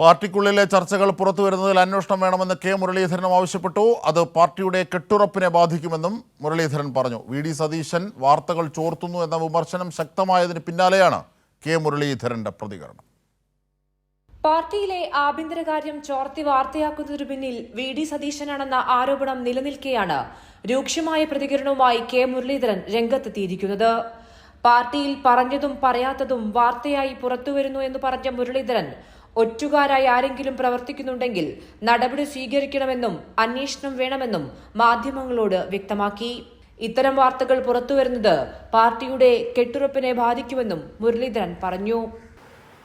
പാർട്ടിക്കുള്ളിലെ ചർച്ചകൾ പുറത്തുവരുന്നതിൽ അന്വേഷണം വേണമെന്ന് കെ മുരളീധരനും ആവശ്യപ്പെട്ടു. അത് പാർട്ടിയുടെ കെട്ടുറപ്പിനെ ബാധിക്കുമെന്നും മുരളീധരൻ പറഞ്ഞു. വി.ഡി. സതീശൻ വാർത്തകൾ ചോർത്തുന്നു എന്ന വിമർശനം ശക്തമായതിന് പിന്നാലെയാണ് കെ മുരളീധരന്റെ പ്രതികരണം. പാർട്ടിയിലെ ആഭ്യന്തരകാര്യം ചോർത്തി വാർത്തയാക്കുന്നതിനു പിന്നിൽ വി.ഡി. സതീശനാണെന്ന ആരോപണം നിലനിൽക്കെയാണ് രൂക്ഷമായ പ്രതികരണവുമായി കെ മുരളീധരൻ രംഗത്തെത്തിയിരിക്കുന്നത്. പാർട്ടിയിൽ പറഞ്ഞതും പറയാത്തതും വാർത്തയായി പുറത്തുവരുന്നു എന്ന് പറഞ്ഞ മുരളീധരൻ ഒറ്റുകാരായി ആരെങ്കിലും പ്രവർത്തിക്കുന്നുണ്ടെങ്കിൽ നടപടി സ്വീകരിക്കണമെന്നും അന്വേഷണം വേണമെന്നും മാധ്യമങ്ങളോട് വ്യക്തമാക്കി. ഇത്തരം വാർത്തകൾ പുറത്തുവരുന്നത് പാർട്ടിയുടെ കെട്ടുറപ്പിനെ ബാധിക്കുമെന്നും മുരളീധരൻ പറഞ്ഞു.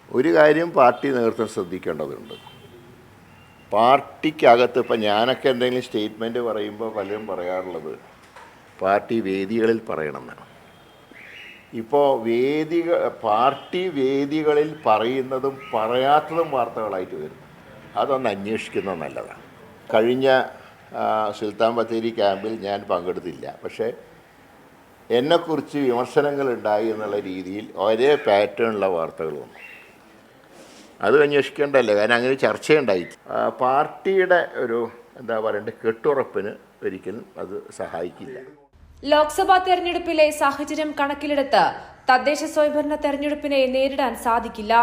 ഒരു കാര്യം പാർട്ടി നേതൃത്വം ശ്രദ്ധിക്കേണ്ടതുണ്ട്. പാർട്ടിക്കകത്ത് ഇപ്പം ഞാനൊക്കെ എന്തെങ്കിലും സ്റ്റേറ്റ്മെൻറ്റ് പറയുമ്പോൾ പലരും പറയാറുള്ളത് പാർട്ടി വേദികളിൽ പറയണമെന്നാണ്. ഇപ്പോൾ പാർട്ടി വേദികളിൽ പറയുന്നതും പറയാത്തതും വാർത്തകളായിട്ട് വരുന്നു. അതൊന്ന് അന്വേഷിക്കുന്നത് നല്ലതാണ്. കഴിഞ്ഞ സുൽത്താൻ ബത്തേരി ക്യാമ്പിൽ ഞാൻ പങ്കെടുത്തില്ല, പക്ഷേ എന്നെക്കുറിച്ച് വിമർശനങ്ങൾ ഉണ്ടായി എന്നുള്ള രീതിയിൽ ഒരേ പാറ്റേണുള്ള വാർത്തകൾ വന്നു. അത് അന്വേഷിക്കേണ്ടതല്ലേ, കാരണം അങ്ങനെ ചർച്ചയുണ്ടായി. പാർട്ടിയുടെ ഒരു എന്താ പറയണ്ടേ കെട്ടുറപ്പിന് ഒരിക്കലും അത് സഹായിക്കില്ല. ലോക്സഭാ തെരഞ്ഞെടുപ്പിലെ സാഹചര്യം കണക്കിലെടുത്ത് തദ്ദേശ സ്വയംഭരണ തെരഞ്ഞെടുപ്പിനെ നേരിടാൻ സാധിക്കില്ല.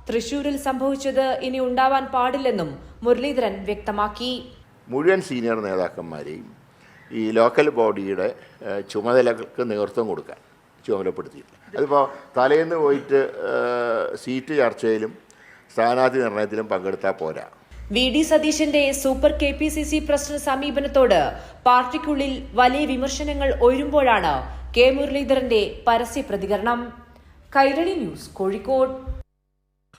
തൃശൂരിൽ സംഭവിച്ചത് ഇനി ഉണ്ടാവാൻ പാടില്ലെന്നും മുരളീധരൻ വ്യക്തമാക്കി. മുഴുവൻ സീനിയർ നേതാക്കന്മാരെയും ഈ ലോക്കൽ ബോഡിയുടെ ചുമതലകൾക്ക് നേതൃത്വം കൊടുക്കാൻ ചുമതലപ്പെടുത്തിയില്ല. അതിപ്പോൾ തലേന്ന് പോയിട്ട് സീറ്റ് ചർച്ചയിലും സ്ഥാനാർത്ഥി നിർണയത്തിലും പങ്കെടുത്താൽ പോരാ. വി.ഡി. സതീശന്റെ സൂപ്പർ കെ.പി.സി.സി പ്രസിഡന്റ് സമീപനത്തോട് പാർട്ടിക്കുള്ളിൽ വലിയ വിമർശനങ്ങൾ ഉയരുമ്പോഴാണ് കെ മുരളീധരന്റെ പരസ്യ പ്രതികരണം. കൈരളി ന്യൂസ്, കോഴിക്കോട്.